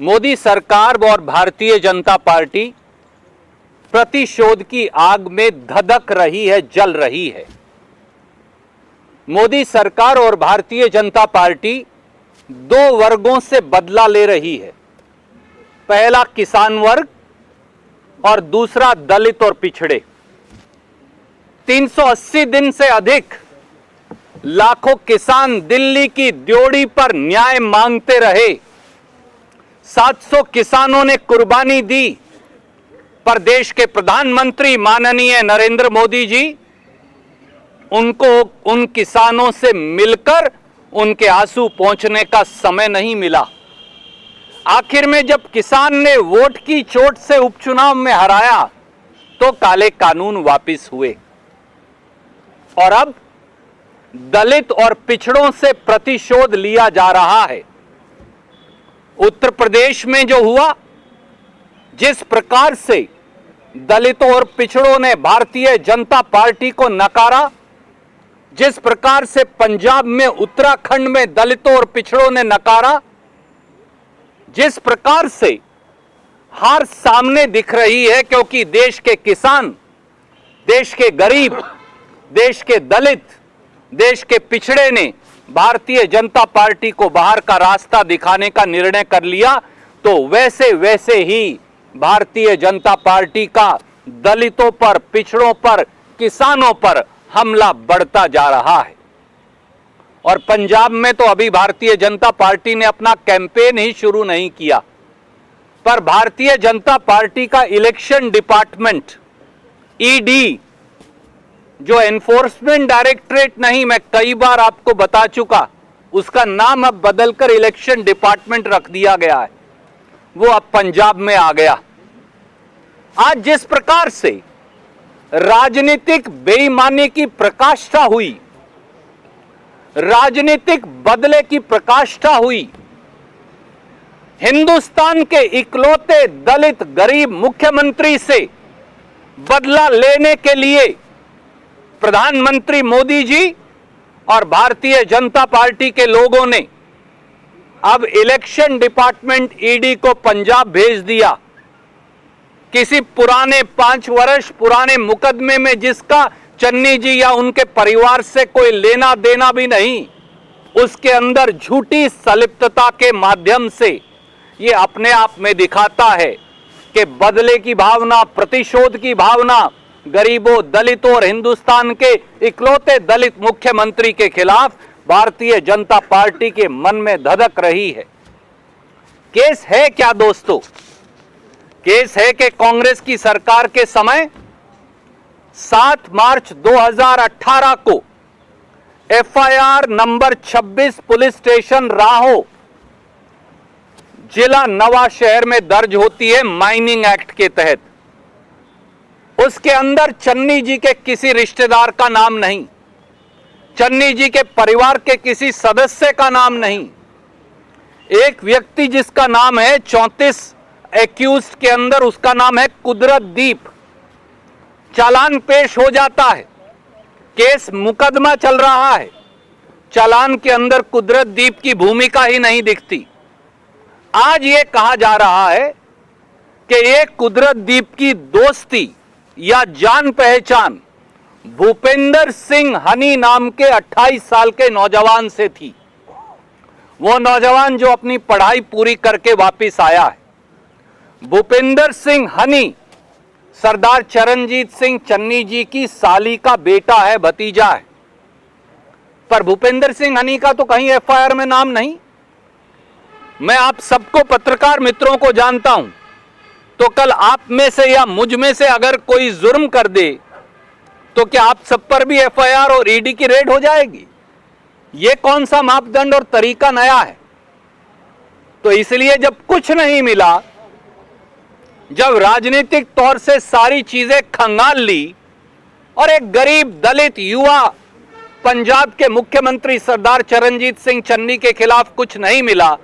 मोदी सरकार और भारतीय जनता पार्टी प्रतिशोध की आग में धधक रही है, जल रही है। मोदी सरकार और भारतीय जनता पार्टी दो वर्गों से बदला ले रही है। पहला किसान वर्ग और दूसरा दलित और पिछड़े। 380 दिन से अधिक लाखों किसान दिल्ली की ड्योढ़ी पर न्याय मांगते रहे। 700 किसानों ने कुर्बानी दी, पर देश के प्रधानमंत्री माननीय नरेंद्र मोदी जी उनको उन किसानों से मिलकर उनके आंसू पोंछने का समय नहीं मिला। आखिर में जब किसान ने वोट की चोट से उपचुनाव में हराया तो काले कानून वापिस हुए और अब दलित और पिछड़ों से प्रतिशोध लिया जा रहा है। उत्तर प्रदेश में जो हुआ, जिस प्रकार से दलितों और पिछड़ों ने भारतीय जनता पार्टी को नकारा, जिस प्रकार से पंजाब में, उत्तराखंड में दलितों और पिछड़ों ने नकारा, जिस प्रकार से हार सामने दिख रही है, क्योंकि देश के किसान, देश के गरीब, देश के दलित, देश के पिछड़े ने भारतीय जनता पार्टी को बाहर का रास्ता दिखाने का निर्णय कर लिया, तो वैसे वैसे ही भारतीय जनता पार्टी का दलितों पर, पिछड़ों पर, किसानों पर हमला बढ़ता जा रहा है। और पंजाब में तो अभी भारतीय जनता पार्टी ने अपना कैंपेन ही शुरू नहीं किया, पर भारतीय जनता पार्टी का इलेक्शन डिपार्टमेंट, ईडी, जो एनफोर्समेंट डायरेक्टरेट नहीं, मैं कई बार आपको बता चुका, उसका नाम अब बदलकर इलेक्शन डिपार्टमेंट रख दिया गया है, वो अब पंजाब में आ गया। आज जिस प्रकार से राजनीतिक बेईमानी की प्रकाष्ठा हुई, राजनीतिक बदले की प्रकाष्ठा हुई, हिंदुस्तान के इकलौते दलित गरीब मुख्यमंत्री से बदला लेने के लिए प्रधानमंत्री मोदी जी और भारतीय जनता पार्टी के लोगों ने अब इलेक्शन डिपार्टमेंट ईडी को पंजाब भेज दिया। किसी पुराने 5 वर्ष पुराने मुकदमे में जिसका चन्नी जी या उनके परिवार से कोई लेना देना भी नहीं, उसके अंदर झूठी संलिप्तता के माध्यम से ये अपने आप में दिखाता है कि बदले की भावना, प्रतिशोध की भावना गरीबों, दलितों और हिंदुस्तान के इकलौते दलित मुख्यमंत्री के खिलाफ भारतीय जनता पार्टी के मन में धधक रही है। केस है क्या दोस्तों? केस है कि कांग्रेस की सरकार के समय 7 मार्च 2018 को एफआईआर नंबर 26 पुलिस स्टेशन राहो, जिला नवा शहर में दर्ज होती है माइनिंग एक्ट के तहत। उसके अंदर चन्नी जी के किसी रिश्तेदार का नाम नहीं, चन्नी जी के परिवार के किसी सदस्य का नाम नहीं। एक व्यक्ति जिसका नाम है 34 एक्यूज्ड के अंदर, उसका नाम है कुदरतदीप। चालान पेश हो जाता है, केस मुकदमा चल रहा है, चालान के अंदर कुदरतदीप की भूमिका ही नहीं दिखती। आज ये कहा जा रहा है कि ये कुदरतदीप की दोस्ती या जान पहचान भूपेंद्र सिंह हनी नाम के 28 साल के नौजवान से थी। वो नौजवान जो अपनी पढ़ाई पूरी करके वापस आया है। भूपेंद्र सिंह हनी सरदार चरणजीत सिंह चन्नी जी की साली का बेटा है, भतीजा है। पर भूपेंद्र सिंह हनी का तो कहीं एफआईआर में नाम नहीं। मैं आप सबको, पत्रकार मित्रों को जानता हूं, तो कल आप में से या मुझ में से अगर कोई जुर्म कर दे तो क्या आप सब पर भी एफआईआर और ईडी की रेड हो जाएगी? ये कौन सा मापदंड और तरीका नया है? तो इसलिए जब कुछ नहीं मिला, जब राजनीतिक तौर से सारी चीजें खंगाल ली और एक गरीब दलित युवा पंजाब के मुख्यमंत्री सरदार चरणजीत सिंह चन्नी के खिलाफ कुछ नहीं मिला,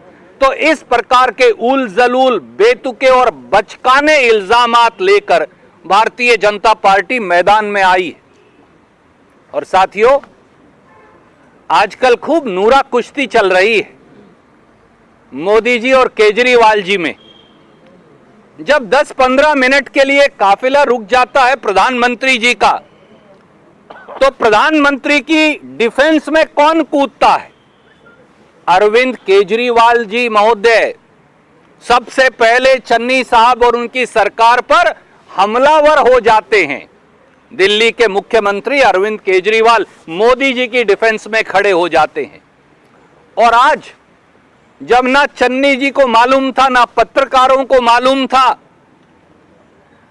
तो इस प्रकार के उल जलूल, बेतुके और बचकाने इल्जामात लेकर भारतीय जनता पार्टी मैदान में आई है। और साथियों, आजकल खूब नूरा कुश्ती चल रही है। मोदी जी और केजरीवाल जी में। जब 10-15 मिनट के लिए काफिला रुक जाता है प्रधानमंत्री जी का, तो प्रधानमंत्री की डिफेंस में कौन कूदता है? अरविंद केजरीवाल जी महोदय सबसे पहले चन्नी साहब और उनकी सरकार पर हमलावर हो जाते हैं। दिल्ली के मुख्यमंत्री अरविंद केजरीवाल मोदी जी की डिफेंस में खड़े हो जाते हैं। और आज जब ना चन्नी जी को मालूम था, ना पत्रकारों को मालूम था,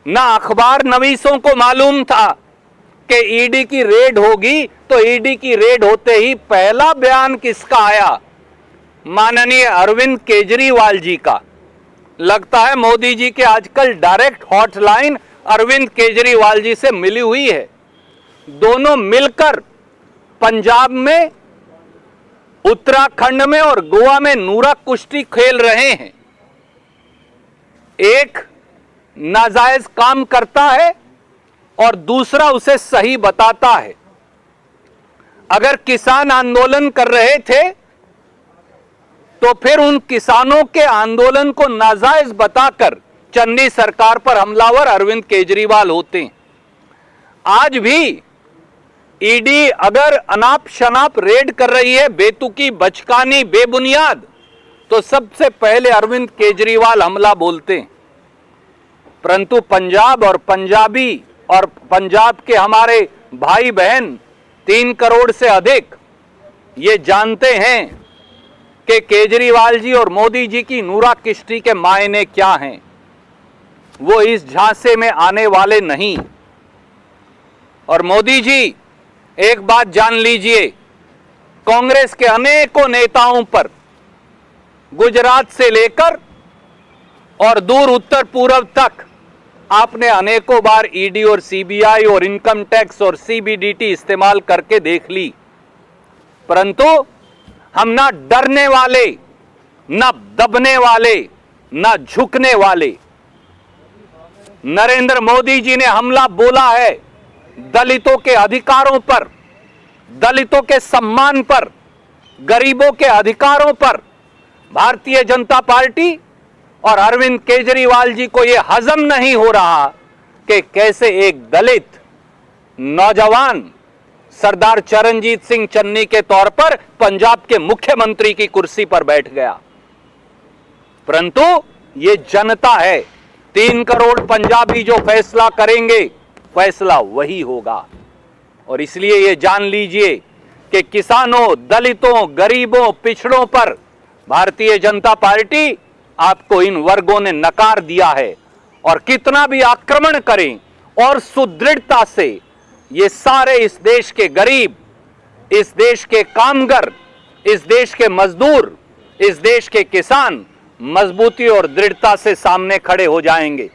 ना अखबार नवीसों को मालूम था कि ईडी की रेड होगी, तो ईडी की रेड होते ही पहला बयान किसका आया? माननीय अरविंद केजरीवाल जी का। लगता है मोदी जी के आजकल डायरेक्ट हॉटलाइन अरविंद केजरीवाल जी से मिली हुई है। दोनों मिलकर पंजाब में, उत्तराखंड में और गोवा में नूरा कुश्ती खेल रहे हैं। एक नाजायज काम करता है और दूसरा उसे सही बताता है। अगर किसान आंदोलन कर रहे थे तो फिर उन किसानों के आंदोलन को नाजायज बताकर चन्नी सरकार पर हमलावर अरविंद केजरीवाल होते हैं। आज भी ईडी अगर अनाप शनाप रेड कर रही है, बेतुकी, बचकानी, बेबुनियाद, तो सबसे पहले अरविंद केजरीवाल हमला बोलते हैं। परंतु पंजाब और पंजाबी और पंजाब के हमारे भाई बहन 3 करोड़ से अधिक ये जानते हैं कि केजरीवाल जी और मोदी जी की नूरा किश्ती के मायने क्या हैं। वो इस झांसे में आने वाले नहीं। और मोदी जी, एक बात जान लीजिए, कांग्रेस के अनेकों नेताओं पर गुजरात से लेकर और दूर उत्तर पूर्व तक आपने अनेकों बार ईडी और सीबीआई और इनकम टैक्स और सीबीडीटी इस्तेमाल करके देख ली, परंतु हम ना डरने वाले, ना दबने वाले, ना झुकने वाले। नरेंद्र मोदी जी ने हमला बोला है दलितों के अधिकारों पर, दलितों के सम्मान पर, गरीबों के अधिकारों पर। भारतीय जनता पार्टी और अरविंद केजरीवाल जी को यह हजम नहीं हो रहा कि कैसे एक दलित नौजवान सरदार चरणजीत सिंह चन्नी के तौर पर पंजाब के मुख्यमंत्री की कुर्सी पर बैठ गया। परंतु ये जनता है, 3 करोड़ पंजाबी जो फैसला करेंगे, फैसला वही होगा। और इसलिए ये जान लीजिए कि किसानों, दलितों, गरीबों, पिछड़ों पर भारतीय जनता पार्टी, आपको इन वर्गों ने नकार दिया है। और कितना भी आक्रमण करें और सुदृढ़ता से ये सारे इस देश के गरीब, इस देश के कामगर, इस देश के मजदूर, इस देश के किसान मजबूती और दृढ़ता से सामने खड़े हो जाएंगे।